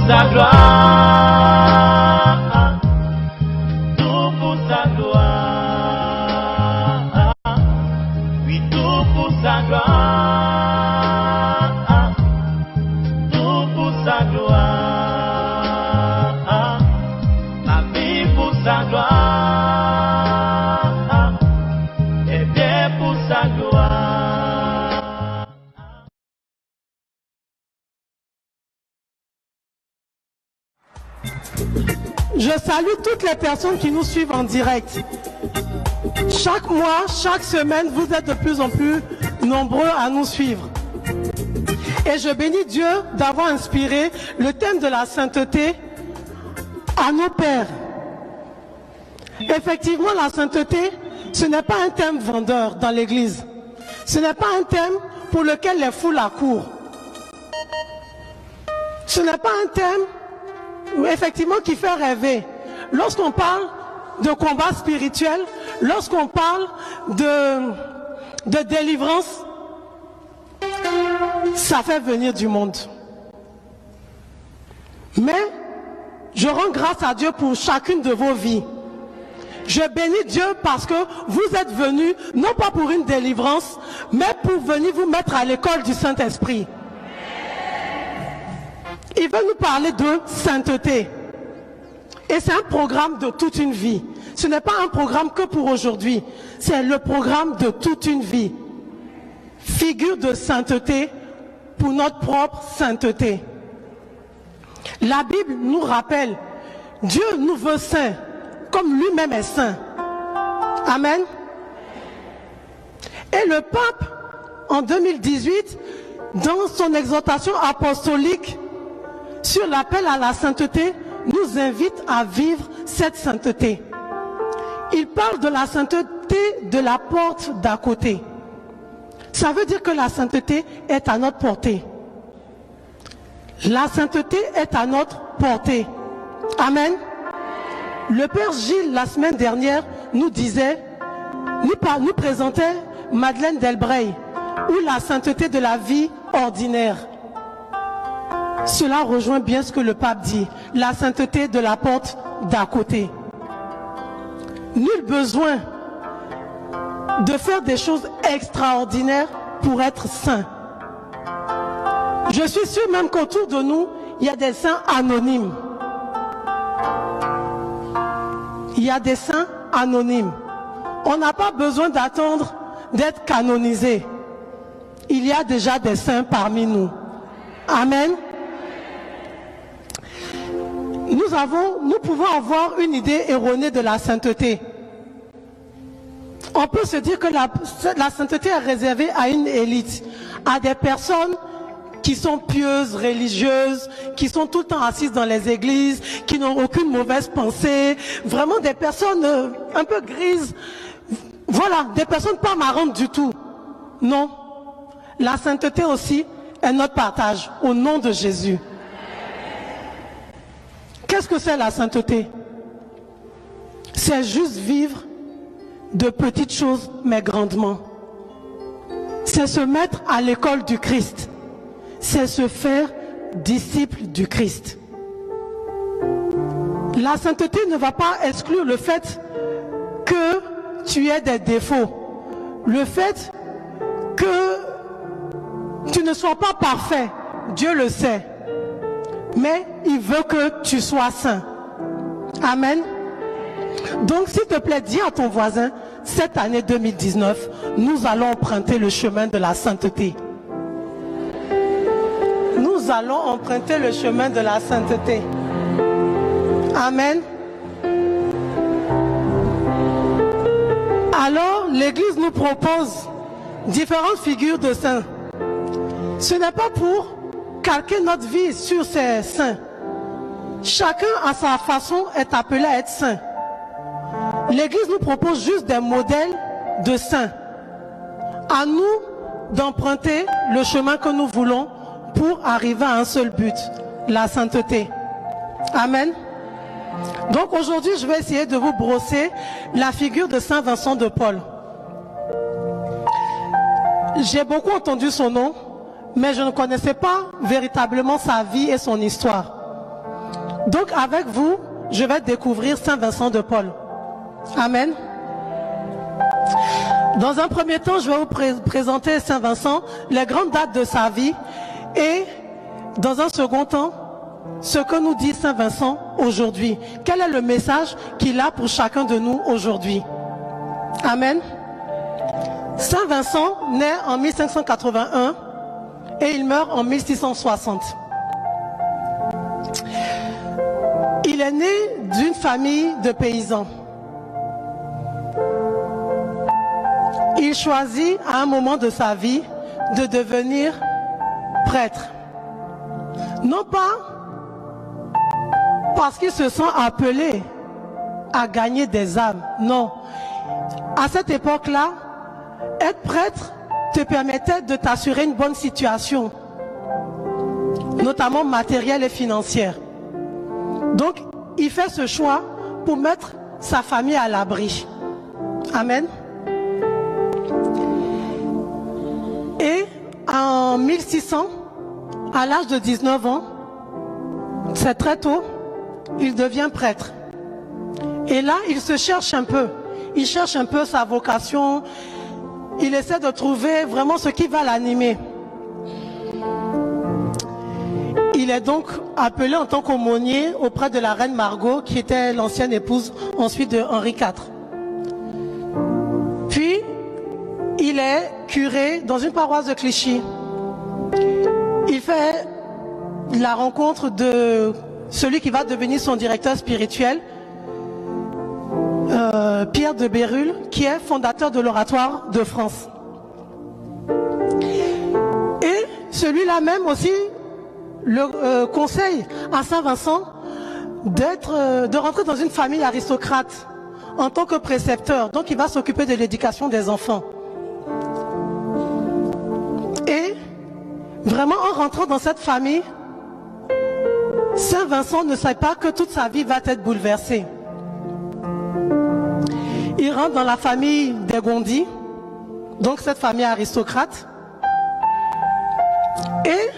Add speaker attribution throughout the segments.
Speaker 1: sa gloire, tout pour sa gloire, oui, tout pour sa gloire, tout pour sa gloire, ma vie pour sa gloire, et bien pour sa gloire.
Speaker 2: Je salue toutes les personnes qui nous suivent en direct. Chaque mois, chaque semaine, vous êtes de plus en plus nombreux à nous suivre. Et je bénis Dieu d'avoir inspiré le thème de la sainteté à nos pères. Effectivement, la sainteté, ce n'est pas un thème vendeur dans l'église. Ce n'est pas un thème pour lequel les foules accourent. Ce n'est pas un thème effectivement qui fait rêver. Lorsqu'on parle de combat spirituel, lorsqu'on parle de délivrance, ça fait venir du monde. Mais je rends grâce à Dieu pour chacune de vos vies. Je bénis Dieu parce que vous êtes venus, non pas pour une délivrance, mais pour venir vous mettre à l'école du Saint-Esprit. Il veut nous parler de sainteté. Et c'est un programme de toute une vie. Ce n'est pas un programme que pour aujourd'hui. C'est le programme de toute une vie. Figure de sainteté pour notre propre sainteté. La Bible nous rappelle, Dieu nous veut saints, comme lui-même est saint. Amen. Et le pape, en 2018, dans son exhortation apostolique, sur l'appel à la sainteté, nous invite à vivre cette sainteté. Il parle de la sainteté de la porte d'à côté. Ça veut dire que la sainteté est à notre portée. La sainteté est à notre portée. Amen. Le Père Gilles, la semaine dernière, nous disait, nous présentait Madeleine Delbrey, ou la sainteté de la vie ordinaire. Cela rejoint bien ce que le pape dit, la sainteté de la porte d'à côté. Nul besoin de faire des choses extraordinaires pour être saint. Je suis sûr même qu'autour de nous, il y a des saints anonymes. Il y a des saints anonymes. On n'a pas besoin d'attendre d'être canonisé. Il y a déjà des saints parmi nous. Amen. Nous pouvons avoir une idée erronée de la sainteté. On peut se dire que la sainteté est réservée à une élite, à des personnes qui sont pieuses, religieuses, qui sont tout le temps assises dans les églises, qui n'ont aucune mauvaise pensée, vraiment des personnes un peu grises, voilà, des personnes pas marrantes du tout. Non, la sainteté aussi est notre partage au nom de Jésus. Qu'est-ce que c'est la sainteté? C'est juste vivre de petites choses mais grandement. C'est se mettre à l'école du Christ. C'est se faire disciple du Christ. La sainteté ne va pas exclure le fait que tu aies des défauts. Le fait que tu ne sois pas parfait, Dieu le sait. Mais il veut que tu sois saint. Amen. Donc s'il te plaît, dis à ton voisin, cette année 2019, nous allons emprunter le chemin de la sainteté. Nous allons emprunter le chemin de la sainteté. Amen. Alors, l'Église nous propose différentes figures de saints. Ce n'est pas pour calquer notre vie sur ces saints. Chacun à sa façon est appelé à être saint. L'Église nous propose juste des modèles de saints. À nous d'emprunter le chemin que nous voulons pour arriver à un seul but, la sainteté. Amen. Donc aujourd'hui, je vais essayer de vous brosser la figure de Saint Vincent de Paul. J'ai beaucoup entendu son nom, mais je ne connaissais pas véritablement sa vie et son histoire. Donc avec vous, je vais découvrir Saint Vincent de Paul. Amen. Dans un premier temps, je vais vous présenter Saint Vincent, les grandes dates de sa vie, et dans un second temps, ce que nous dit Saint Vincent aujourd'hui. Quel est le message qu'il a pour chacun de nous aujourd'hui? Amen. Saint Vincent naît en 1581 et il meurt en 1660. Il est né d'une famille de paysans. Il choisit à un moment de sa vie de devenir prêtre. Non pas parce qu'il se sent appelé à gagner des âmes, non. À cette époque-là, être prêtre te permettait de t'assurer une bonne situation, notamment matérielle et financière. Donc, il fait ce choix pour mettre sa famille à l'abri. Amen. Et en 1600, à l'âge de 19 ans, c'est très tôt, il devient prêtre. Et là, il se cherche un peu. Il cherche un peu sa vocation. Il essaie de trouver vraiment ce qui va l'animer. Il est donc appelé en tant qu'aumônier auprès de la reine Margot, qui était l'ancienne épouse ensuite de Henri IV. Puis, il est curé dans une paroisse de Clichy. Il fait la rencontre de celui qui va devenir son directeur spirituel, Pierre de Bérulle, qui est fondateur de l'Oratoire de France. Et celui-là même aussi le conseille à Saint Vincent de rentrer dans une famille aristocrate en tant que précepteur. Donc il va s'occuper de l'éducation des enfants. Et vraiment en rentrant dans cette famille, Saint Vincent ne sait pas que toute sa vie va être bouleversée. Il rentre dans la famille des Gondi, donc cette famille aristocrate, et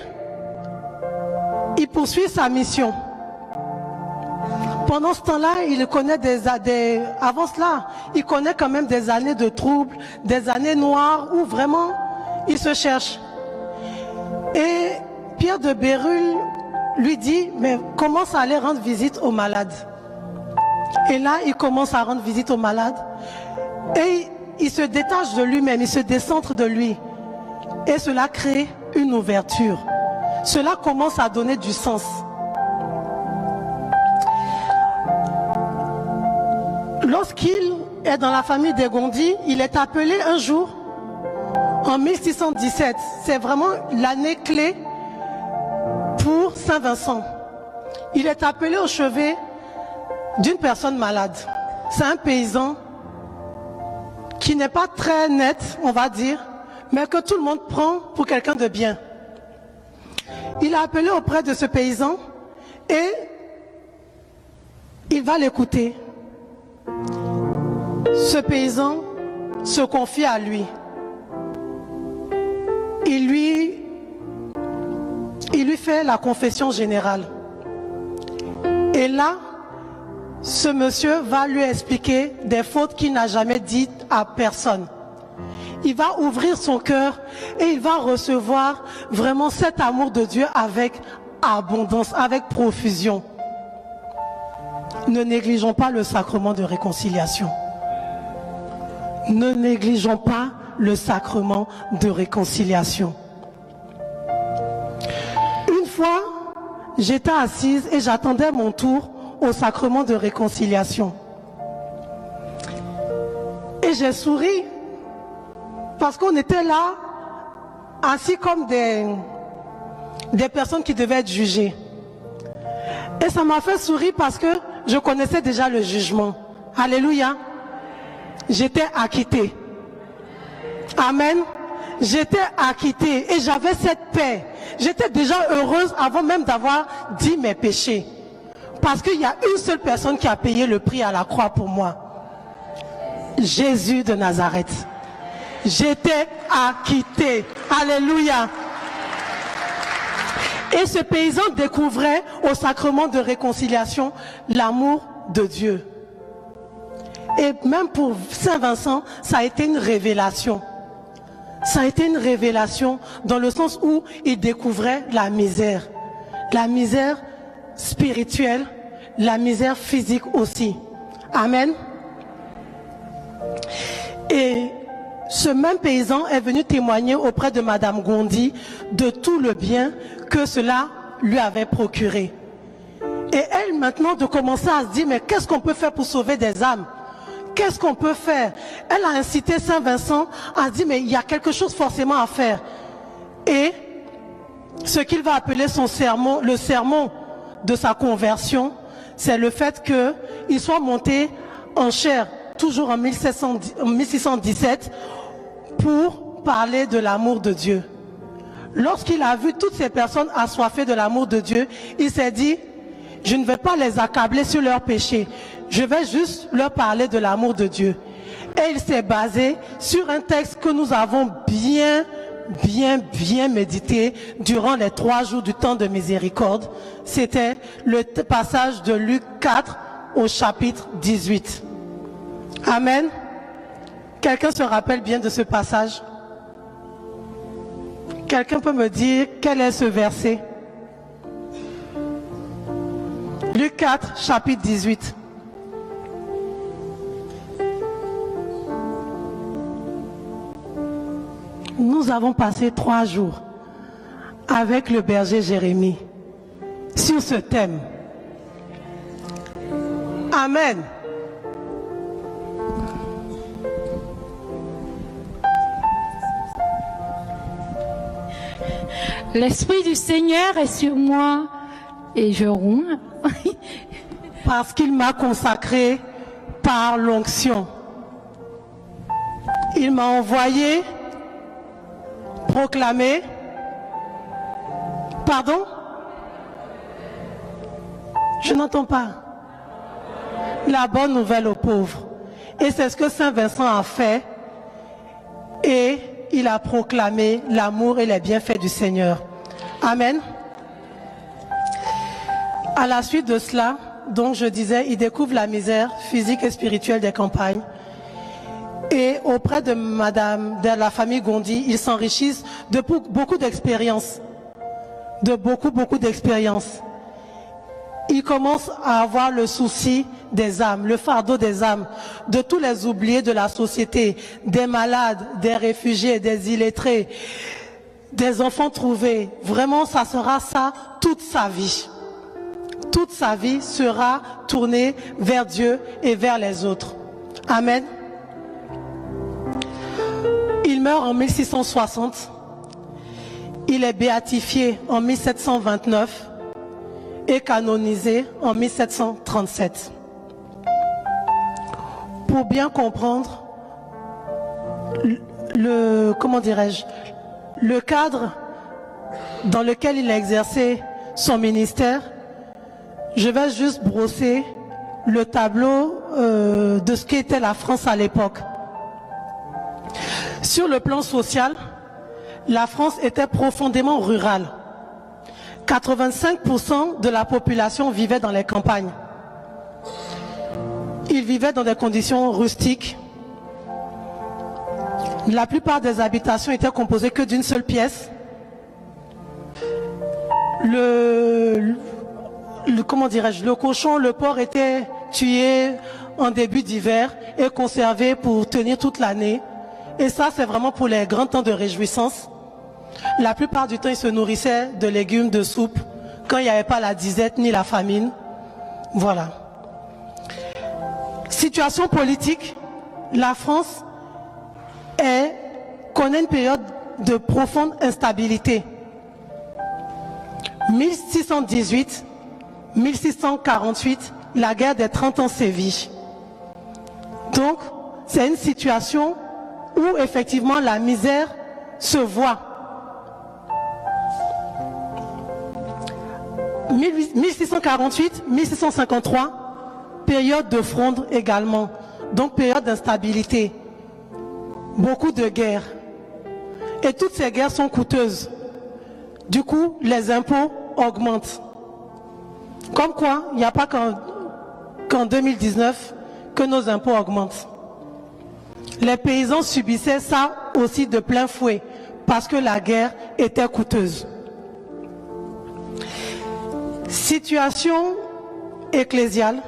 Speaker 2: il poursuit sa mission. Pendant ce temps-là, il connaît avant cela, il connaît quand même des années de troubles, des années noires où vraiment il se cherche. Et Pierre de Bérulle lui dit, mais commence à aller rendre visite aux malades. Et là, il commence à rendre visite aux malades. Et il se détache de lui-même, il se décentre de lui. Et cela crée une ouverture. Cela commence à donner du sens. Lorsqu'il est dans la famille des Gondi, il est appelé un jour, en 1617. C'est vraiment l'année clé pour Saint Vincent. Il est appelé au chevet d'une personne malade. C'est un paysan qui n'est pas très net, on va dire, mais que tout le monde prend pour quelqu'un de bien. Il a appelé auprès de ce paysan et il va l'écouter. Ce paysan se confie à lui. Il lui fait la confession générale. Et là, ce monsieur va lui expliquer des fautes qu'il n'a jamais dites à personne. Il va ouvrir son cœur et il va recevoir vraiment cet amour de Dieu avec abondance, avec profusion. Ne négligeons pas le sacrement de réconciliation. Ne négligeons pas le sacrement de réconciliation. Une fois, j'étais assise et j'attendais mon tour au sacrement de réconciliation. Et j'ai souri parce qu'on était là, assis comme des personnes qui devaient être jugées. Et ça m'a fait sourire parce que je connaissais déjà le jugement. Alléluia. J'étais acquittée. Amen. J'étais acquittée et j'avais cette paix. J'étais déjà heureuse avant même d'avoir dit mes péchés. Parce qu'il y a une seule personne qui a payé le prix à la croix pour moi. Jésus de Nazareth. J'étais acquittée. Alléluia. Et ce paysan découvrait au sacrement de réconciliation l'amour de Dieu. Et même pour Saint Vincent, ça a été une révélation. Ça a été une révélation dans le sens où il découvrait la misère spirituelle, la misère physique aussi. Amen. Et ce même paysan est venu témoigner auprès de Madame Gondi de tout le bien que cela lui avait procuré. Et elle maintenant de commencer à se dire, mais qu'est-ce qu'on peut faire pour sauver des âmes? Qu'est-ce qu'on peut faire? Elle a incité Saint Vincent à dire, mais il y a quelque chose forcément à faire. Et ce qu'il va appeler son sermon, le sermon de sa conversion, c'est le fait qu'il soit monté en chair, toujours en 1617, pour parler de l'amour de Dieu. Lorsqu'il a vu toutes ces personnes assoiffées de l'amour de Dieu, il s'est dit, je ne vais pas les accabler sur leurs péchés. Je vais juste leur parler de l'amour de Dieu. Et il s'est basé sur un texte que nous avons bien médité durant les 3 jours du temps de miséricorde. C'était le passage de Luc 4 au chapitre 18. Amen. Quelqu'un se rappelle bien de ce passage? Quelqu'un peut me dire quel est ce verset? Luc 4, chapitre 18. Nous avons passé 3 jours avec le berger Jérémie sur ce thème. Amen.
Speaker 3: L'Esprit du Seigneur est sur moi et je ronds.
Speaker 2: Parce qu'il m'a consacré par l'onction. Il m'a envoyé proclamer. Pardon? Je n'entends pas. La bonne nouvelle aux pauvres. Et c'est ce que Saint Vincent a fait. Et il a proclamé l'amour et les bienfaits du Seigneur. Amen. À la suite de cela, donc je disais, il découvre la misère physique et spirituelle des campagnes. Et auprès de la famille Gondi, ils s'enrichissent de beaucoup d'expériences. De beaucoup d'expériences. Ils commencent à avoir le souci des âmes, le fardeau des âmes, de tous les oubliés de la société, des malades, des réfugiés, des illettrés, des enfants trouvés. Vraiment, ça sera ça toute sa vie. Toute sa vie sera tournée vers Dieu et vers les autres. Amen. Il meurt en 1660. Il est béatifié en 1729 et canonisé en 1737. Pour bien comprendre le cadre dans lequel il a exercé son ministère, je vais juste brosser le tableau de ce qu'était la France à l'époque. Sur le plan social, la France était profondément rurale. 85% de la population vivait dans les campagnes. Ils vivaient dans des conditions rustiques. La plupart des habitations étaient composées que d'une seule pièce. Le cochon, le porc était tué en début d'hiver et conservé pour tenir toute l'année. Et ça, c'est vraiment pour les grands temps de réjouissance. La plupart du temps, ils se nourrissaient de légumes, de soupe, quand il n'y avait pas la disette ni la famine. Voilà. Situation politique, la France connaît une période de profonde instabilité. 1618-1648, la guerre des 30 ans sévit. Donc, c'est une situation où effectivement la misère se voit. 1648-1653, période de fronde également, donc période d'instabilité, beaucoup de guerres. Et toutes ces guerres sont coûteuses. Du coup, les impôts augmentent. Comme quoi, il n'y a pas qu'en 2019 que nos impôts augmentent. Les paysans subissaient ça aussi de plein fouet parce que la guerre était coûteuse. Situation ecclésiale.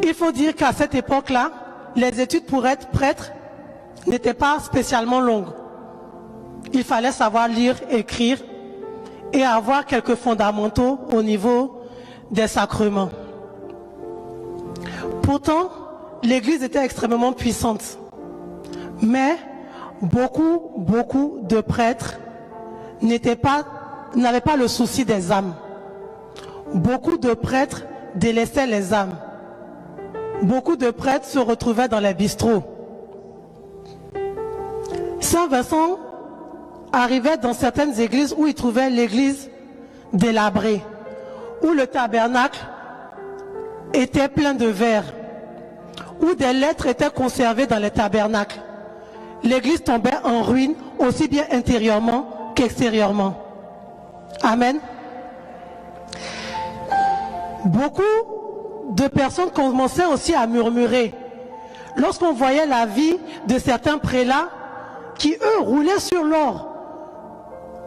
Speaker 2: Il faut dire qu'à cette époque-là, les études pour être prêtre n'étaient pas spécialement longues. Il fallait savoir lire, écrire et avoir quelques fondamentaux au niveau des sacrements. Pourtant, l'Église était extrêmement puissante. Mais beaucoup de prêtres n'avaient pas le souci des âmes. Beaucoup de prêtres délaissaient les âmes. Beaucoup de prêtres se retrouvaient dans les bistrots. Saint Vincent arrivait dans certaines églises où il trouvait l'église délabrée, où le tabernacle était plein de verre, où des lettres étaient conservées dans les tabernacles. L'église tombait en ruine aussi bien intérieurement qu'extérieurement. Amen. Beaucoup de personnes commençaient aussi à murmurer lorsqu'on voyait la vie de certains prélats qui eux roulaient sur l'or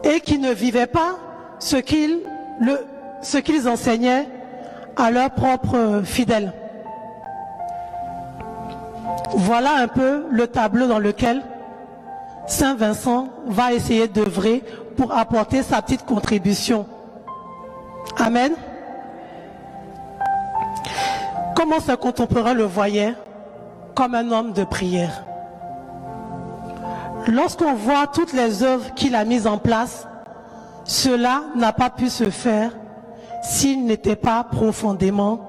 Speaker 2: et qui ne vivaient pas ce qu'ils enseignaient à leurs propres fidèles. Voilà un peu le tableau dans lequel Saint Vincent va essayer d'œuvrer pour apporter sa petite contribution. Amen. Comment ses contemporains le voyaient? Comme un homme de prière. Lorsqu'on voit toutes les œuvres qu'il a mises en place, cela n'a pas pu se faire s'il n'était pas profondément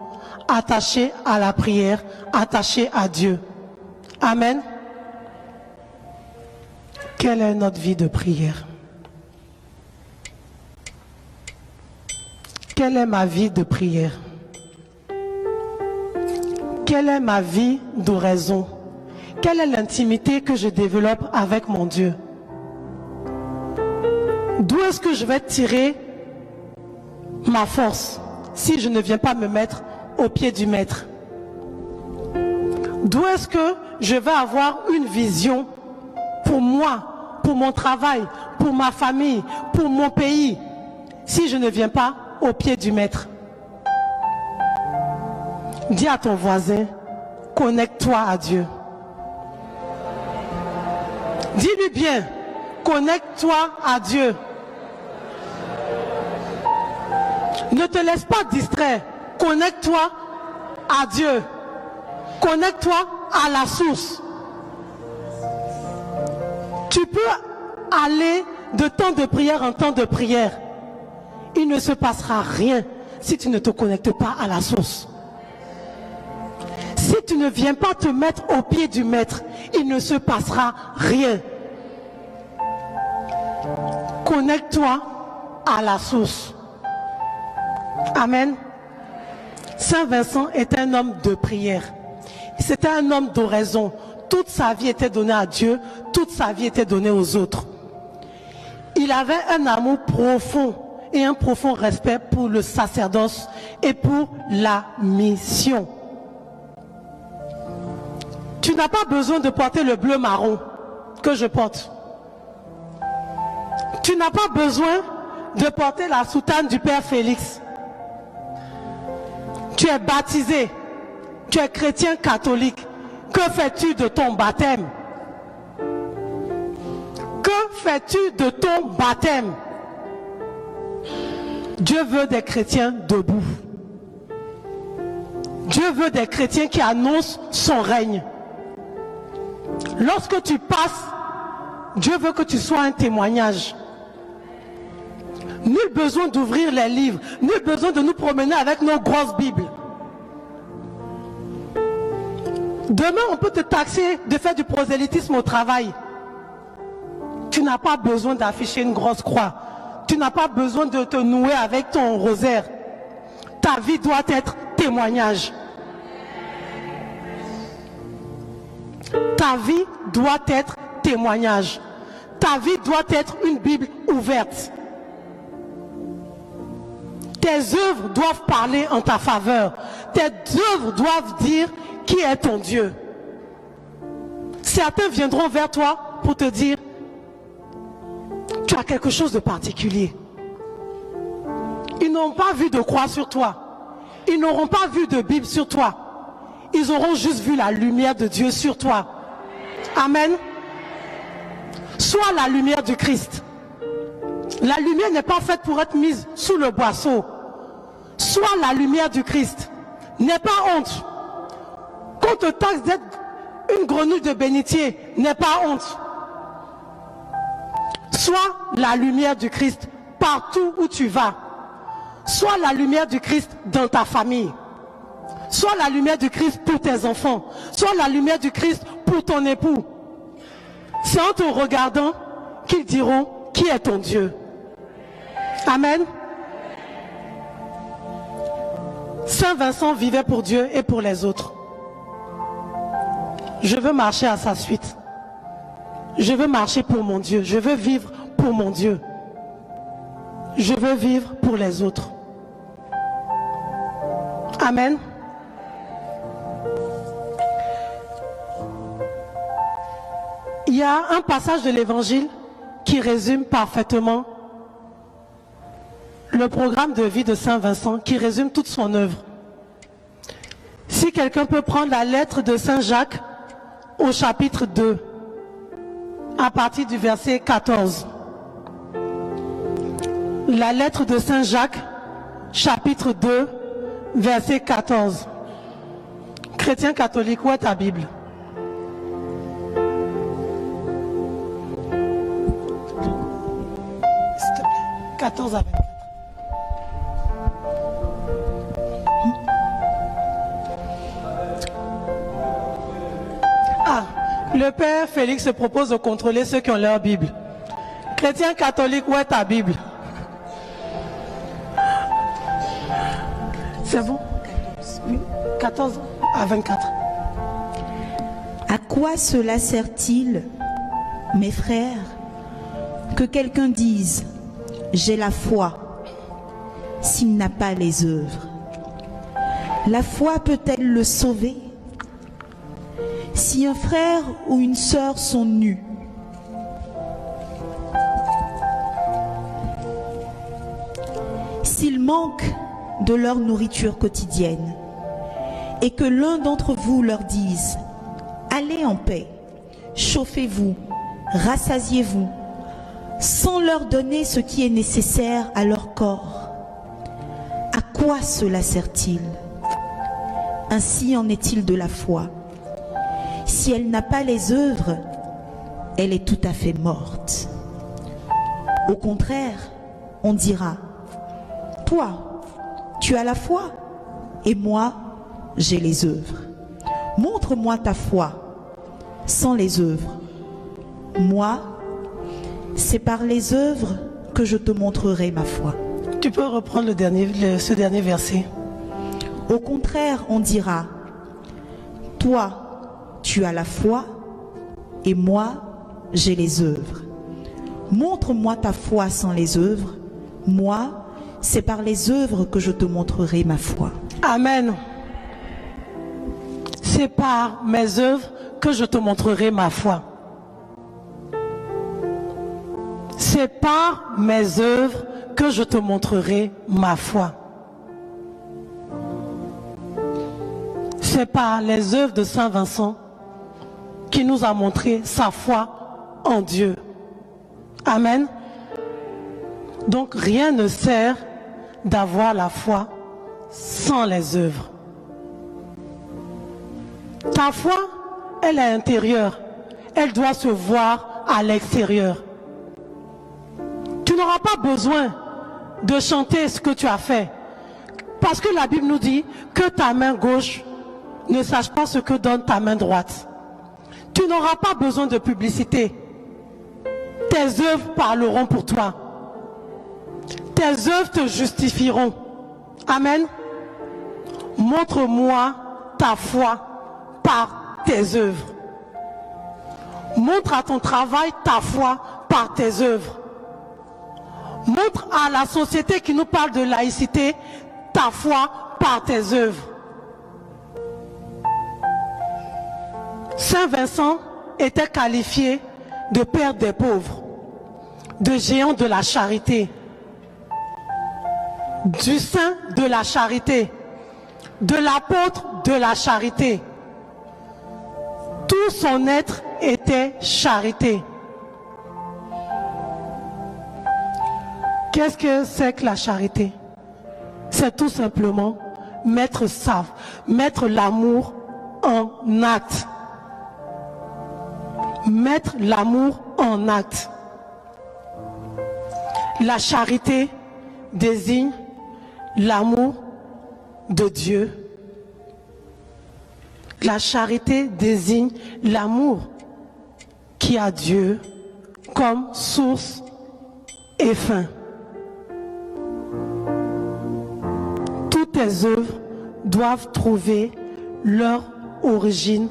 Speaker 2: attaché à la prière, attaché à Dieu. Amen. Quelle est notre vie de prière? Quelle est ma vie de prière? Quelle est ma vie d'oraison? Quelle est l'intimité que je développe avec mon Dieu? D'où est-ce que je vais tirer ma force si je ne viens pas me mettre au pied du Maître? D'où est-ce que je vais avoir une vision pour moi, pour mon travail, pour ma famille, pour mon pays, si je ne viens pas au pied du Maître? Dis à ton voisin, connecte-toi à Dieu. Dis-lui bien, connecte-toi à Dieu. Ne te laisse pas distraire. Connecte-toi à Dieu. Connecte-toi à la source. Tu peux aller de temps de prière en temps de prière. Il ne se passera rien si tu ne te connectes pas à la source. Si tu ne viens pas te mettre au pied du Maître, il ne se passera rien. Connecte-toi à la source. Amen. Saint Vincent était un homme de prière. C'était un homme d'oraison. Toute sa vie était donnée à Dieu, toute sa vie était donnée aux autres. Il avait un amour profond et un profond respect pour le sacerdoce et pour la mission. Tu n'as pas besoin de porter le bleu marron que je porte. Tu n'as pas besoin de porter la soutane du Père Félix. Tu es baptisé, tu es chrétien catholique. Que fais-tu de ton baptême? Que fais-tu de ton baptême? Dieu veut des chrétiens debout. Dieu veut des chrétiens qui annoncent son règne. Lorsque tu passes, Dieu veut que tu sois un témoignage. Nul besoin d'ouvrir les livres, nul besoin de nous promener avec nos grosses Bibles. Demain, on peut te taxer de faire du prosélytisme au travail. Tu n'as pas besoin d'afficher une grosse croix. Tu n'as pas besoin de te nouer avec ton rosaire. Ta vie doit être témoignage. Ta vie doit être témoignage. Ta vie doit être une Bible ouverte. Tes œuvres doivent parler en ta faveur. Tes œuvres doivent dire qui est ton Dieu. Certains viendront vers toi pour te dire, tu as quelque chose de particulier. Ils n'ont pas vu de croix sur toi. Ils n'auront pas vu de Bible sur toi. Ils auront juste vu la lumière de Dieu sur toi. Amen. Sois la lumière du Christ. La lumière n'est pas faite pour être mise sous le boisseau. Sois la lumière du Christ. N'aie pas honte. Qu'on te taxe d'être une grenouille de bénitier, n'aie pas honte. Sois la lumière du Christ partout où tu vas. Sois la lumière du Christ dans ta famille. Sois la lumière du Christ pour tes enfants. Sois la lumière du Christ pour ton époux. C'est en te regardant qu'ils diront qui est ton Dieu. Amen. Saint Vincent vivait pour Dieu et pour les autres. Je veux marcher à sa suite. Je veux marcher pour mon Dieu. Je veux vivre pour mon Dieu. Je veux vivre pour les autres. Amen. Il y a un passage de l'Évangile qui résume parfaitement le programme de vie de Saint Vincent, qui résume toute son œuvre. Si quelqu'un peut prendre la lettre de Saint Jacques au chapitre 2, à partir du verset 14. La lettre de Saint Jacques, chapitre 2, verset 14. Chrétien catholique, où est ta Bible? S'il te plaît, 14 à 24. Ah, le Père Félix se propose de contrôler ceux qui ont leur Bible. Chrétien catholique, où est ta Bible? C'est bon? 14 à 24.
Speaker 4: À quoi cela sert-il, mes frères, que quelqu'un dise « j'ai la foi » s'il n'a pas les œuvres? La foi peut-elle le sauver? Si un frère ou une sœur sont nus, s'ils manquent de leur nourriture quotidienne, et que l'un d'entre vous leur dise « allez en paix, chauffez-vous, rassasiez-vous », sans leur donner ce qui est nécessaire à leur corps, à quoi cela sert-il? Ainsi en est-il de la foi. Si elle n'a pas les œuvres, elle est tout à fait morte. Au contraire, on dira « toi, tu as la foi, et moi, j'ai les œuvres. Montre-moi ta foi sans les œuvres. Moi, c'est par les œuvres que je te montrerai ma foi. »
Speaker 2: Tu peux reprendre ce dernier verset.
Speaker 4: Au contraire, on dira « toi, tu as la foi, et moi, j'ai les œuvres. Montre-moi ta foi sans les œuvres. Moi, c'est par les œuvres que je te montrerai ma foi. »
Speaker 2: Amen. C'est par mes œuvres que je te montrerai ma foi. C'est par mes œuvres que je te montrerai ma foi. C'est par les œuvres de Saint Vincent qui nous a montré sa foi en Dieu. Amen. Donc rien ne sert d'avoir la foi sans les œuvres. Ta foi, elle est intérieure. Elle doit se voir à l'extérieur. Tu n'auras pas besoin de chanter ce que tu as fait. Parce que la Bible nous dit que ta main gauche ne sache pas ce que donne ta main droite. Tu n'auras pas besoin de publicité. Tes œuvres parleront pour toi. Tes œuvres te justifieront. Amen. Montre-moi ta foi par tes œuvres. Montre à ton travail ta foi par tes œuvres. Montre à la société qui nous parle de laïcité ta foi par tes œuvres. Saint Vincent était qualifié de père des pauvres, de géant de la charité, du saint de la charité, de l'apôtre de la charité. Tout son être était charité. Qu'est-ce que c'est que la charité? C'est tout simplement mettre l'amour en acte. Mettre l'amour en acte. La charité désigne l'amour de Dieu. La charité désigne l'amour qui a Dieu comme source et fin. Toutes tes œuvres doivent trouver leur origine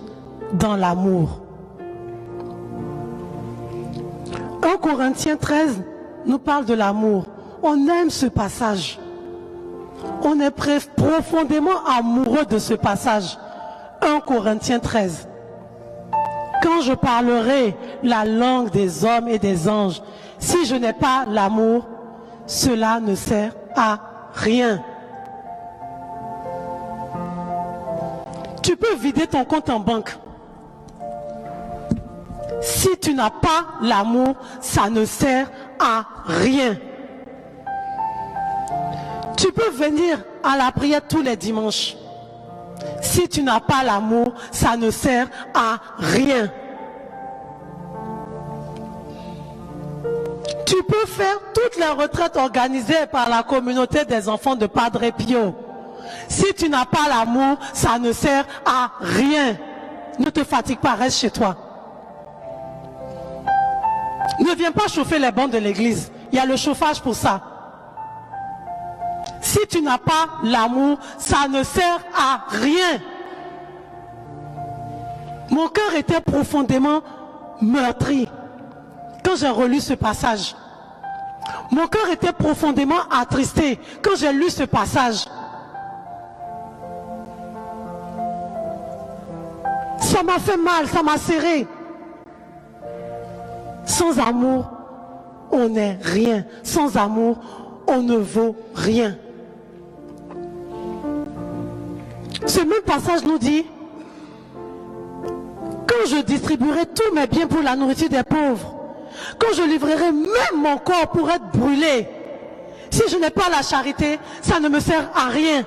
Speaker 2: dans l'amour. 1 Corinthiens 13 nous parle de l'amour. On aime ce passage. On est profondément amoureux de ce passage. 1 Corinthiens 13. Quand je parlerai la langue des hommes et des anges, si je n'ai pas l'amour, cela ne sert à rien. Tu peux vider ton compte en banque. Si tu n'as pas l'amour, ça ne sert à rien. Tu peux venir à la prière tous les dimanches. Si tu n'as pas l'amour, ça ne sert à rien. Tu peux faire toutes les retraites organisées par la communauté des enfants de Padre Pio. Si tu n'as pas l'amour, ça ne sert à rien. Ne te fatigue pas, reste chez toi. Ne viens pas chauffer les bancs de l'église. Il y a le chauffage pour ça. Si tu n'as pas l'amour, ça ne sert à rien. Mon cœur était profondément meurtri quand j'ai relu ce passage. Mon cœur était profondément attristé quand j'ai lu ce passage. Ça m'a fait mal, ça m'a serré. Sans amour, on n'est rien. Sans amour, on ne vaut rien. Ce même passage nous dit, quand je distribuerai tous mes biens pour la nourriture des pauvres, quand je livrerai même mon corps pour être brûlé, si je n'ai pas la charité, ça ne me sert à rien.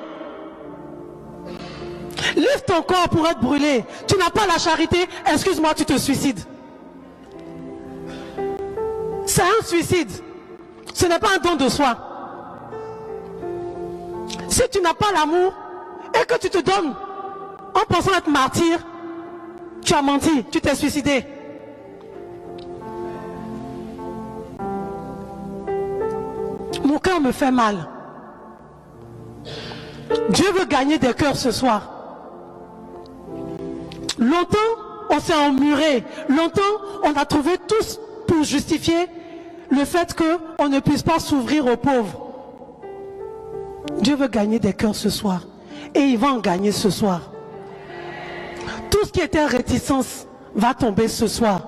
Speaker 2: Livre ton corps pour être brûlé. Tu n'as pas la charité, excuse-moi, tu te suicides. C'est un suicide. Ce n'est pas un don de soi. Si tu n'as pas l'amour et que tu te donnes en pensant être martyr, tu as menti, tu t'es suicidé. Mon cœur me fait mal. Dieu veut gagner des cœurs ce soir. Longtemps, on s'est emmuré. Longtemps, on a trouvé tous pour justifier le fait qu'on ne puisse pas s'ouvrir aux pauvres. Dieu veut gagner des cœurs ce soir. Et il va en gagner ce soir. Tout ce qui était réticence va tomber ce soir.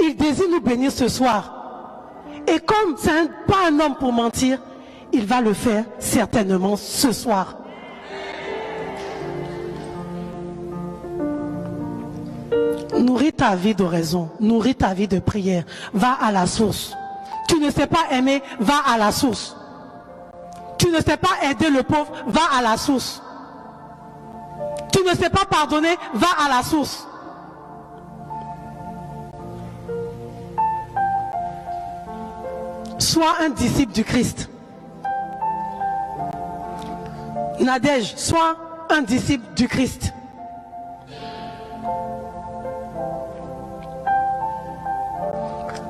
Speaker 2: Il désire nous bénir ce soir. Et comme c'est pas un homme pour mentir, il va le faire certainement ce soir. Nourris ta vie d'oraison, nourris ta vie de prière. Va à la source. Tu ne sais pas aimer, va à la source. Tu ne sais pas aider le pauvre, va à la source. Tu ne sais pas pardonner, va à la source. Sois un disciple du Christ. Nadège, sois un disciple du Christ.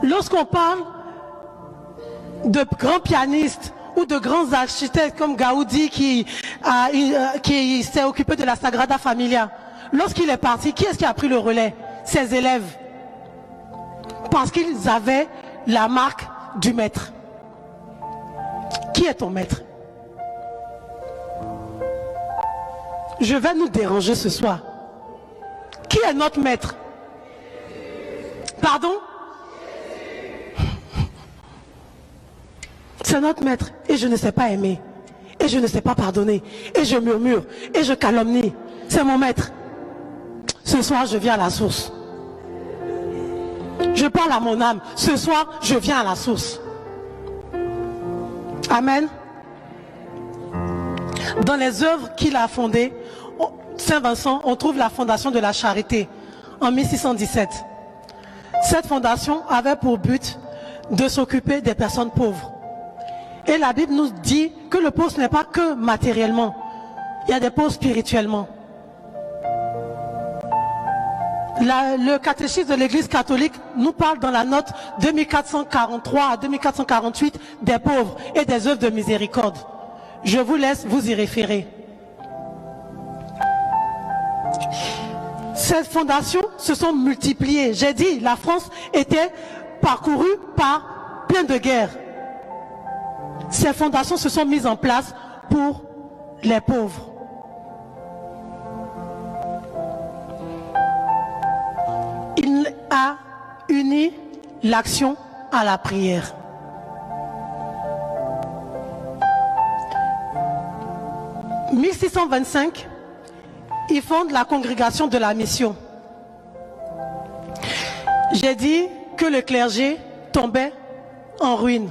Speaker 2: Lorsqu'on parle de grands pianistes ou de grands architectes comme Gaudi qui s'est occupé de la Sagrada Familia, lorsqu'il est parti, qui est-ce qui a pris le relais? Ses élèves. Parce qu'ils avaient la marque du maître. Qui est ton maître? Je vais nous déranger ce soir. Qui est notre maître? Pardon? C'est notre maître. Et je ne sais pas aimer. Et je ne sais pas pardonner. Et je murmure. Et je calomnie. C'est mon maître. Ce soir, je viens à la source. Je parle à mon âme. Ce soir, je viens à la source. Amen. Dans les œuvres qu'il a fondées, Saint Vincent, on trouve la fondation de la charité en 1617. Cette fondation avait pour but de s'occuper des personnes pauvres. Et la Bible nous dit que le pauvre ce n'est pas que matériellement. Il y a des pauvres spirituellement. Le catéchisme de l'Église catholique nous parle dans la note 2443 à 2448 des pauvres et des œuvres de miséricorde. Je vous laisse vous y référer. Ces fondations se sont multipliées. J'ai dit, la France était parcourue par plein de guerres. Ces fondations se sont mises en place pour les pauvres. Il a uni l'action à la prière. En 1625, il fonde la congrégation de la mission. J'ai dit que le clergé tombait en ruine.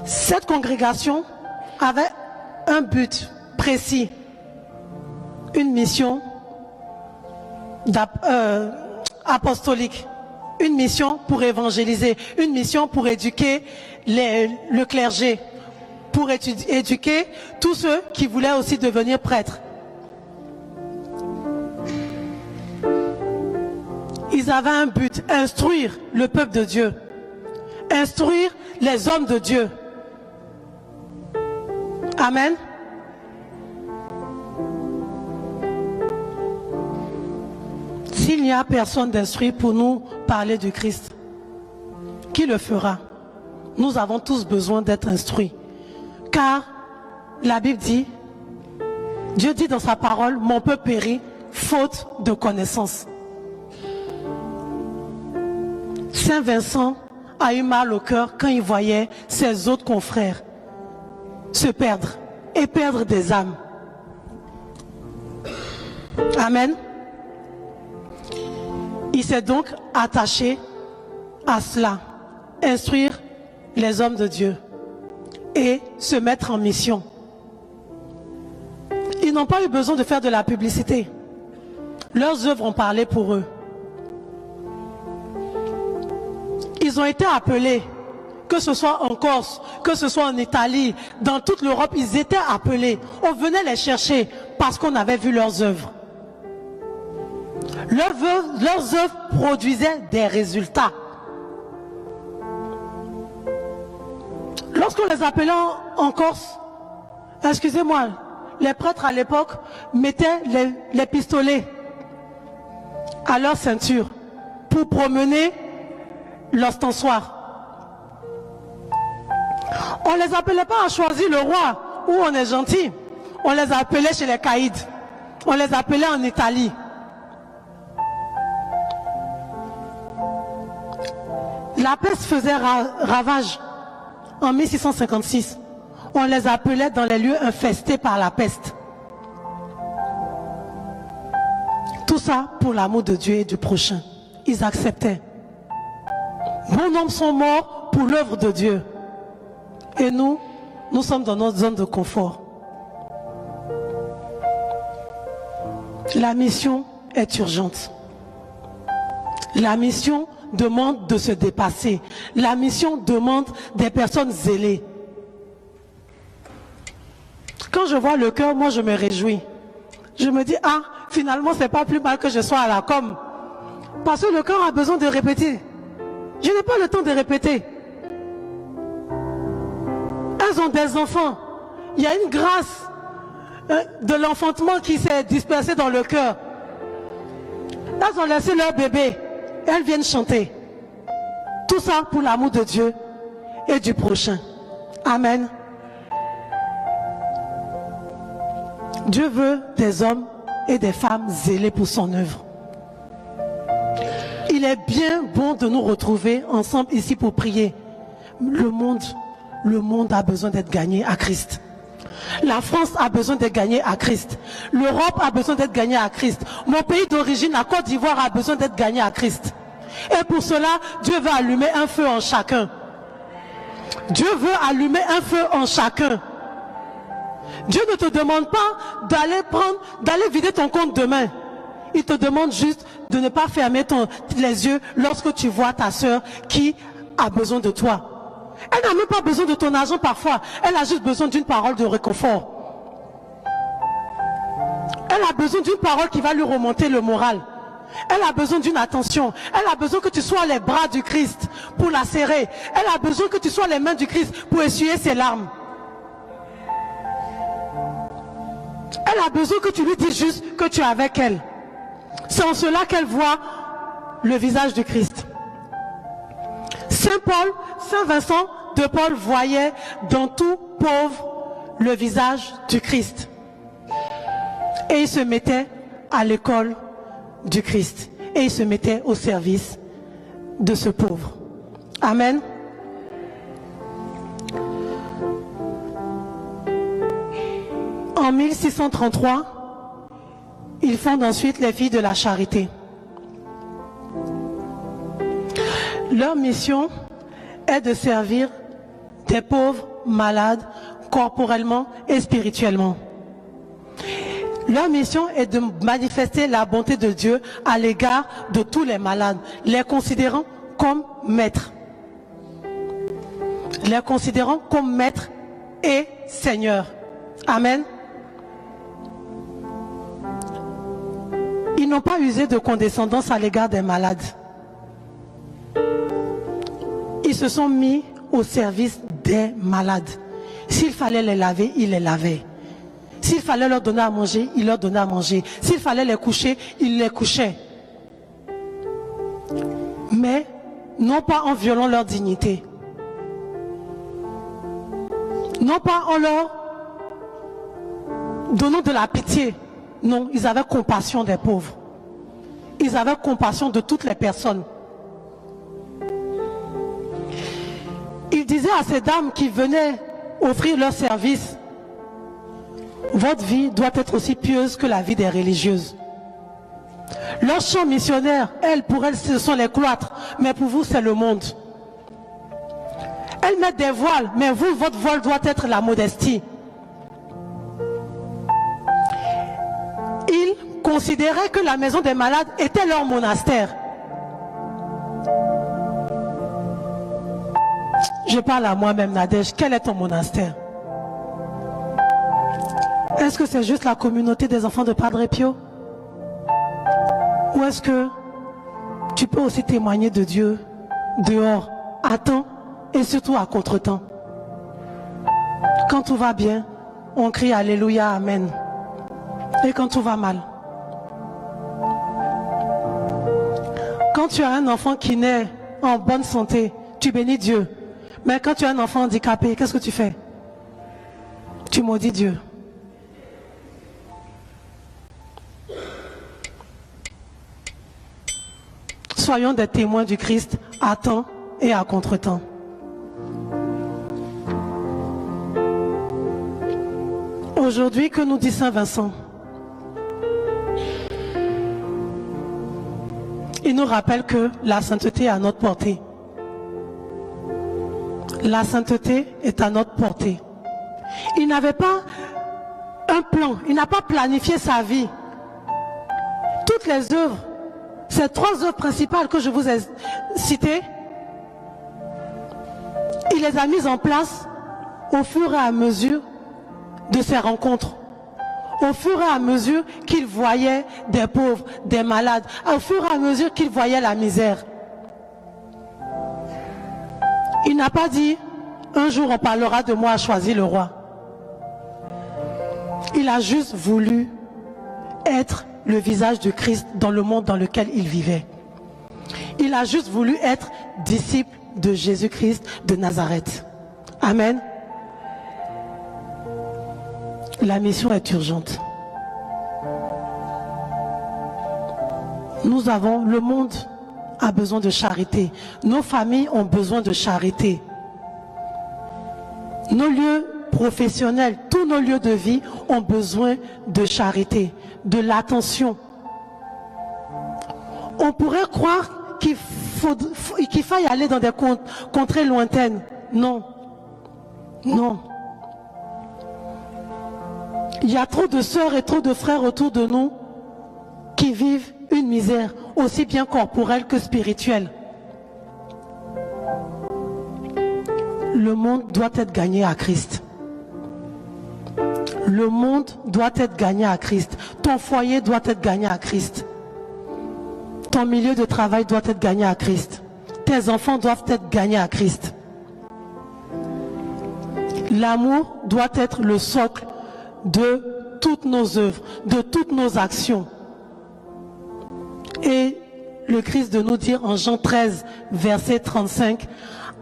Speaker 2: Cette congrégation avait un but précis, une mission apostolique, une mission pour évangéliser, une mission pour éduquer le clergé, pour éduquer tous ceux qui voulaient aussi devenir prêtres. Ils avaient un but, instruire le peuple de Dieu, instruire les hommes de Dieu. Amen. S'il n'y a personne d'instruit pour nous parler du Christ, qui le fera? Nous avons tous besoin d'être instruits. Car la Bible dit, Dieu dit dans sa parole, mon peuple périt faute de connaissance. Saint Vincent a eu mal au cœur quand il voyait ses autres confrères se perdre et perdre des âmes. Amen. Il s'est donc attaché à cela, instruire les hommes de Dieu et se mettre en mission. Ils n'ont pas eu besoin de faire de la publicité. Leurs œuvres ont parlé pour eux. Ils ont été appelés, que ce soit en Corse, que ce soit en Italie, dans toute l'Europe, ils étaient appelés. On venait les chercher parce qu'on avait vu leurs œuvres. Leurs œuvres produisaient des résultats. Lorsqu'on les appelait en Corse, excusez-moi, les prêtres à l'époque mettaient les pistolets à leur ceinture pour promener l'ostensoir. On ne les appelait pas à choisir le roi où on est gentil. On les appelait chez les caïds. On les appelait en Italie. La peste faisait ravage en 1656. On les appelait dans les lieux infestés par la peste. Tout ça pour l'amour de Dieu et du prochain. Ils acceptaient. Bon nombre sont morts pour l'œuvre de Dieu. Et nous sommes dans notre zone de confort. La mission est urgente. La mission demande de se dépasser. La mission demande des personnes zélées. Quand je vois le cœur, moi je me réjouis. Je me dis, ah, finalement c'est pas plus mal que je sois à la com. Parce que le cœur a besoin de répéter. Je n'ai pas le temps de répéter. Elles ont des enfants. Il y a une grâce de l'enfantement qui s'est dispersée dans le cœur. Elles ont laissé leur bébé. Elles viennent chanter. Tout ça pour l'amour de Dieu et du prochain. Amen. Dieu veut des hommes et des femmes zélés pour son œuvre. Il est bien bon de nous retrouver ensemble ici pour prier. Le monde a besoin d'être gagné à Christ. La France a besoin d'être gagnée à Christ. L'Europe a besoin d'être gagnée à Christ. Mon pays d'origine, la Côte d'Ivoire, a besoin d'être gagné à Christ. Et pour cela, Dieu veut allumer un feu en chacun. Dieu veut allumer un feu en chacun. Dieu ne te demande pas d'aller vider ton compte demain. Il te demande juste de ne pas fermer les yeux lorsque tu vois ta sœur qui a besoin de toi. Elle n'a même pas besoin de ton argent parfois. Elle a juste besoin d'une parole de réconfort. Elle a besoin d'une parole qui va lui remonter le moral. Elle a besoin d'une attention. Elle a besoin que tu sois les bras du Christ pour la serrer. Elle a besoin que tu sois les mains du Christ pour essuyer ses larmes. Elle a besoin que tu lui dises juste que tu es avec elle. C'est en cela qu'elle voit le visage du Christ. Saint Vincent de Paul voyait dans tout pauvre le visage du Christ. Et il se mettait à l'école du Christ. Et il se mettait au service de ce pauvre. Amen. En 1633, il fonde ensuite les Filles de la Charité. Leur mission est de servir des pauvres malades corporellement et spirituellement. Leur mission est de manifester la bonté de Dieu à l'égard de tous les malades, les considérant comme maîtres. Les considérant comme maîtres et seigneurs. Amen. Ils n'ont pas usé de condescendance à l'égard des malades. Ils se sont mis au service des malades. S'il fallait les laver, ils les lavaient. S'il fallait leur donner à manger, ils leur donnaient à manger. S'il fallait les coucher, ils les couchaient. Mais non pas en violant leur dignité. Non pas en leur donnant de la pitié. Non, ils avaient compassion des pauvres. Ils avaient compassion de toutes les personnes. Ils disaient à ces dames qui venaient offrir leur service, votre vie doit être aussi pieuse que la vie des religieuses. Leur champ missionnaire, pour elles, ce sont les cloîtres, mais pour vous, c'est le monde. Elles mettent des voiles, mais vous, votre voile doit être la modestie. Ils considéraient que la maison des malades était leur monastère. Je parle à moi-même, Nadège. Quel est ton monastère? Est-ce que c'est juste la communauté des enfants de Padre Pio? Ou est-ce que tu peux aussi témoigner de Dieu dehors, à temps et surtout à contre-temps? Quand tout va bien, on crie Alléluia, Amen. Et quand tout va mal? Quand tu as un enfant qui naît en bonne santé, tu bénis Dieu. Mais quand tu as un enfant handicapé, qu'est-ce que tu fais? Tu maudis Dieu. Soyons des témoins du Christ à temps et à contre-temps. Aujourd'hui, que nous dit Saint Vincent? Il nous rappelle que la sainteté est à notre portée. La sainteté est à notre portée. Il n'avait pas un plan, il n'a pas planifié sa vie. Toutes les œuvres, ces 3 œuvres principales que je vous ai citées, il les a mises en place au fur et à mesure de ses rencontres. Au fur et à mesure qu'il voyait des pauvres, des malades, au fur et à mesure qu'il voyait la misère. Il n'a pas dit, un jour on parlera de moi à choisir le roi. Il a juste voulu être le visage de Christ dans le monde dans lequel il vivait. Il a juste voulu être disciple de Jésus-Christ de Nazareth. Amen. La mission est urgente. Le monde a besoin de charité. Nos familles ont besoin de charité. Nos lieux professionnels, tous nos lieux de vie ont besoin de charité, de l'attention. On pourrait croire qu'il faille aller dans des contrées lointaines. Non. Non. Il y a trop de sœurs et trop de frères autour de nous qui vivent une misère, aussi bien corporelle que spirituelle. Le monde doit être gagné à Christ. Le monde doit être gagné à Christ. Ton foyer doit être gagné à Christ. Ton milieu de travail doit être gagné à Christ. Tes enfants doivent être gagnés à Christ. L'amour doit être le socle de toutes nos œuvres, de toutes nos actions. Et le Christ de nous dire en Jean 13, verset 35,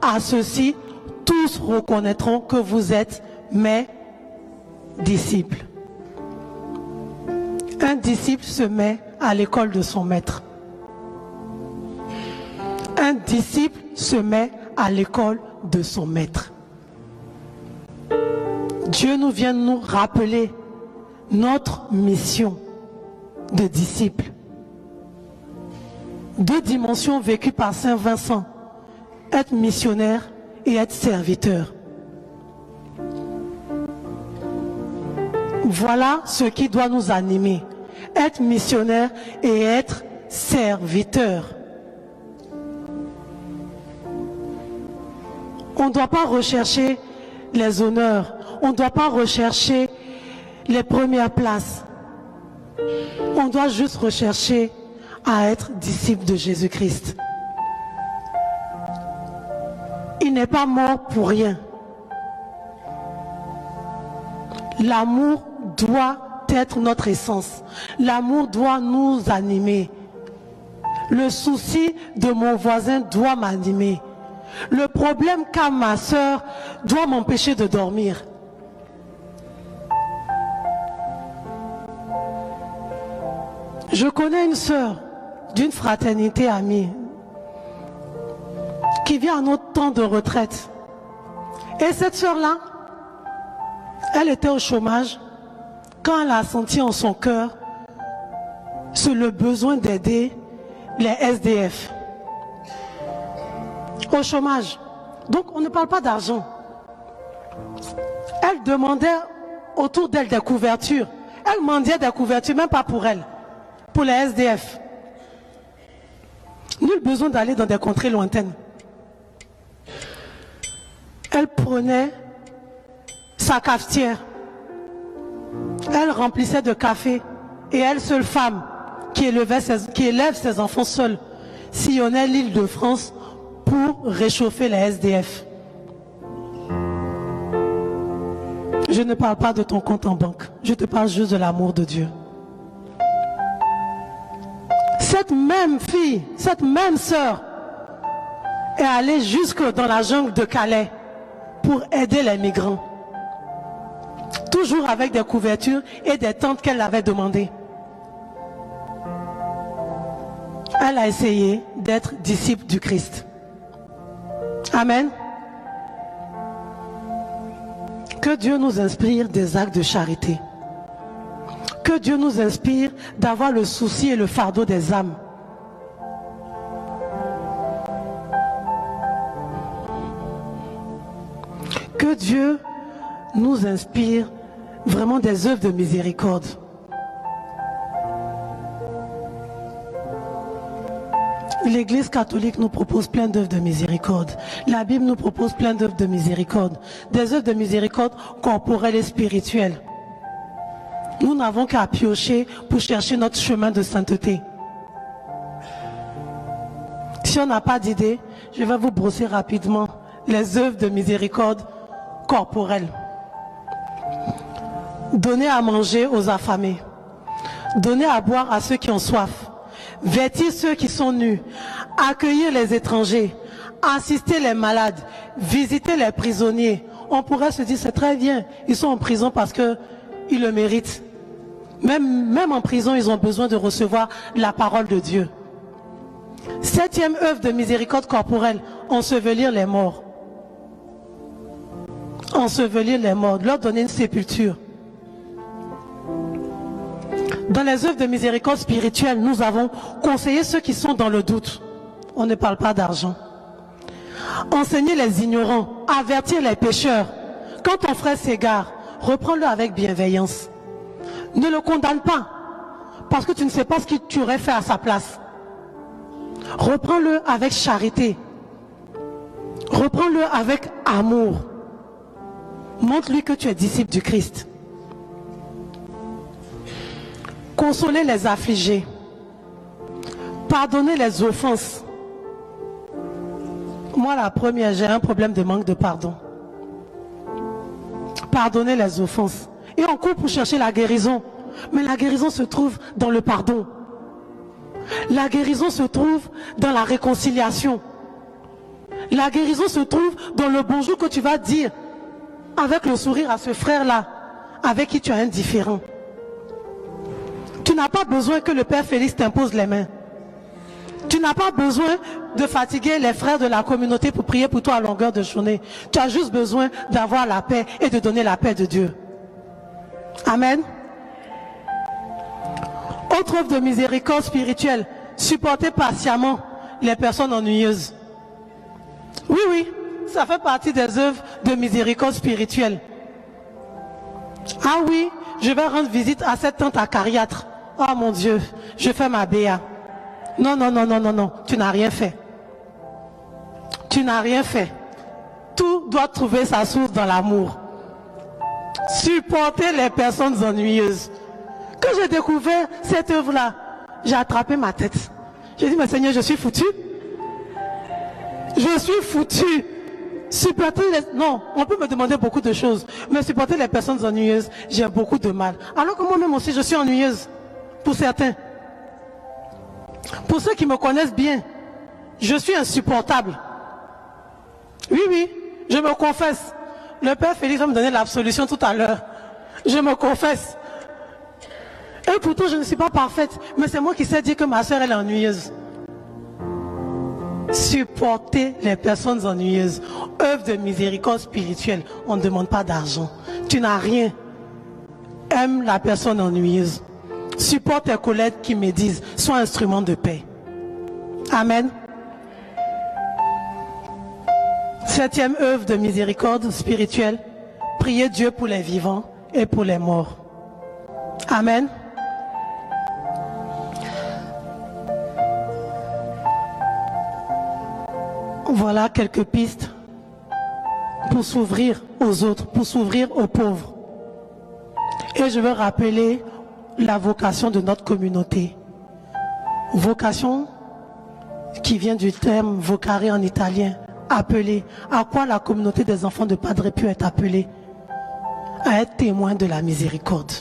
Speaker 2: à ceux-ci, tous reconnaîtront que vous êtes mes disciples. Un disciple se met à l'école de son maître. Un disciple se met à l'école de son maître. Dieu nous vient nous rappeler notre mission de disciple. Deux dimensions vécues par Saint Vincent, être missionnaire et être serviteur. Voilà ce qui doit nous animer, être missionnaire et être serviteur. On ne doit pas rechercher les honneurs, on ne doit pas rechercher les premières places. On doit juste rechercher à être disciple de Jésus-Christ. Il n'est pas mort pour rien. L'amour doit être notre essence. L'amour doit nous animer. Le souci de mon voisin doit m'animer. Le problème qu'a ma soeur doit m'empêcher de dormir. Je connais une sœur d'une fraternité amie qui vient à notre temps de retraite. Et cette sœur-là, elle était au chômage quand elle a senti en son cœur le besoin d'aider les SDF. Au chômage. Donc on ne parle pas d'argent. Elle demandait autour d'elle des couvertures. Elle mendiait des couvertures, même pas pour elle, pour les SDF. Nul besoin d'aller dans des contrées lointaines. Elle prenait sa cafetière. Elle remplissait de café. Et elle, seule femme, qui élève ses enfants seule, sillonnait l'île de France pour réchauffer les SDF. Je ne parle pas de ton compte en banque. Je te parle juste de l'amour de Dieu. Cette même fille, cette même sœur est allée jusque dans la jungle de Calais pour aider les migrants. Toujours avec des couvertures et des tentes qu'elle avait demandées. Elle a essayé d'être disciple du Christ. Amen. Que Dieu nous inspire des actes de charité. Que Dieu nous inspire d'avoir le souci et le fardeau des âmes. Que Dieu nous inspire vraiment des œuvres de miséricorde. L'Église catholique nous propose plein d'œuvres de miséricorde. La Bible nous propose plein d'œuvres de miséricorde. Des œuvres de miséricorde corporelles et spirituelles. Nous n'avons qu'à piocher pour chercher notre chemin de sainteté. Si on n'a pas d'idée, je vais vous brosser rapidement les œuvres de miséricorde corporelles. Donner à manger aux affamés. Donner à boire à ceux qui ont soif. Vêtir ceux qui sont nus, accueillir les étrangers, assister les malades, visiter les prisonniers. On pourrait se dire, c'est très bien, ils sont en prison parce qu'ils le méritent. Même en prison, ils ont besoin de recevoir la parole de Dieu. 7e œuvre de miséricorde corporelle, ensevelir les morts. Ensevelir les morts, leur donner une sépulture. Dans les œuvres de miséricorde spirituelle, nous avons conseillé ceux qui sont dans le doute. On ne parle pas d'argent. Enseigner les ignorants, avertir les pécheurs. Quand ton frère s'égare, reprends-le avec bienveillance. Ne le condamne pas, parce que tu ne sais pas ce que tu aurais fait à sa place. Reprends-le avec charité. Reprends-le avec amour. Montre-lui que tu es disciple du Christ. Consoler les affligés. Pardonner les offenses. Moi, la première, j'ai un problème de manque de pardon. Pardonner les offenses. Et on court pour chercher la guérison. Mais la guérison se trouve dans le pardon. La guérison se trouve dans la réconciliation. La guérison se trouve dans le bonjour que tu vas dire avec le sourire à ce frère-là, avec qui tu as un différend. Tu n'as pas besoin que le Père Félix t'impose les mains. Tu n'as pas besoin de fatiguer les frères de la communauté pour prier pour toi à longueur de journée. Tu as juste besoin d'avoir la paix et de donner la paix de Dieu. Amen. Autre œuvre de miséricorde spirituelle, supporter patiemment les personnes ennuyeuses. Oui, ça fait partie des œuvres de miséricorde spirituelle. Ah oui, je vais rendre visite à cette tante acariâtre. Oh mon Dieu, je fais ma béa. Non, tu n'as rien fait. Tu n'as rien fait. Tout doit trouver sa source dans l'amour. Supporter les personnes ennuyeuses. Quand j'ai découvert cette œuvre-là, j'ai attrapé ma tête. J'ai dit, mais Seigneur, je suis foutu. Je suis foutu. Supporter les... Non, on peut me demander beaucoup de choses, mais supporter les personnes ennuyeuses, j'ai beaucoup de mal. Alors que moi-même aussi, je suis ennuyeuse, pour certains. Pour ceux qui me connaissent bien, je suis insupportable. Oui, je me confesse. Le Père Félix va me donner l'absolution tout à l'heure. Je me confesse. Et pourtant, je ne suis pas parfaite, mais c'est moi qui sais dire que ma soeur, elle est ennuyeuse. Supporter les personnes ennuyeuses. Œuvre de miséricorde spirituelle. On ne demande pas d'argent. Tu n'as rien. Aime la personne ennuyeuse. Supporte tes collègues qui médisent. Sois instrument de paix. Amen. 7e œuvre de miséricorde spirituelle. Prier Dieu pour les vivants et pour les morts. Amen. Voilà quelques pistes pour s'ouvrir aux autres, pour s'ouvrir aux pauvres. Et je veux rappeler la vocation de notre communauté. Vocation qui vient du terme vocare en italien, appeler. À quoi la communauté des enfants de Padre Pio est appelée? À être témoin de la miséricorde.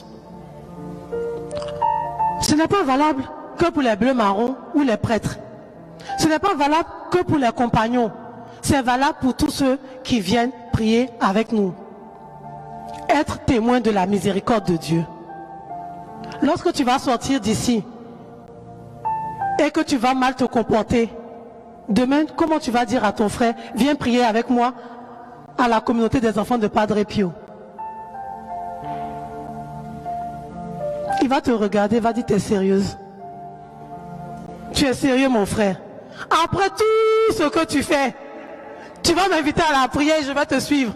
Speaker 2: Ce n'est pas valable que pour les bleus marrons ou les prêtres. Ce n'est pas valable que pour les compagnons. C'est valable pour tous ceux qui viennent prier avec nous. Être témoin de la miséricorde de Dieu. Lorsque tu vas sortir d'ici et que tu vas mal te comporter, demain, comment tu vas dire à ton frère, viens prier avec moi à la communauté des enfants de Padre Pio? Il va te regarder, va dire, tu es sérieuse? Tu es sérieux, mon frère? Après tout ce que tu fais, tu vas m'inviter à la prière et je vais te suivre.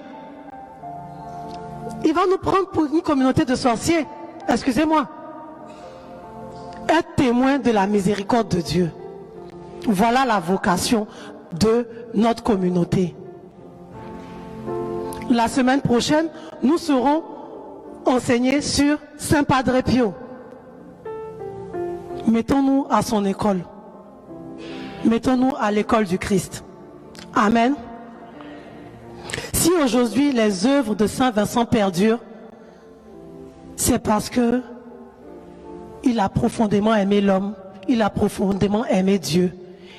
Speaker 2: Il va nous prendre pour une communauté de sorciers. Excusez-moi. Être témoin de la miséricorde de Dieu. Voilà la vocation de notre communauté. La semaine prochaine, nous serons enseignés sur Saint Padre Pio. Mettons-nous à son école. Mettons-nous à l'école du Christ. Amen. Si aujourd'hui les œuvres de Saint Vincent perdurent, c'est parce que il a profondément aimé l'homme, il a profondément aimé Dieu.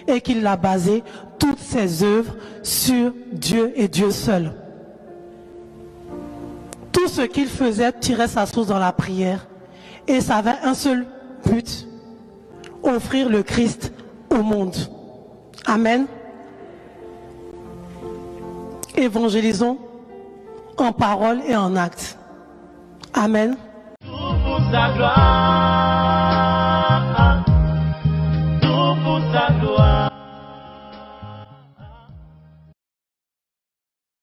Speaker 2: et qu'il a basé toutes ses œuvres sur Dieu et Dieu seul. Tout ce qu'il faisait tirait sa source dans la prière et ça avait un seul but, offrir le Christ au monde. Amen. Évangélisons en parole et en acte. Amen.
Speaker 1: Tout pour sa gloire.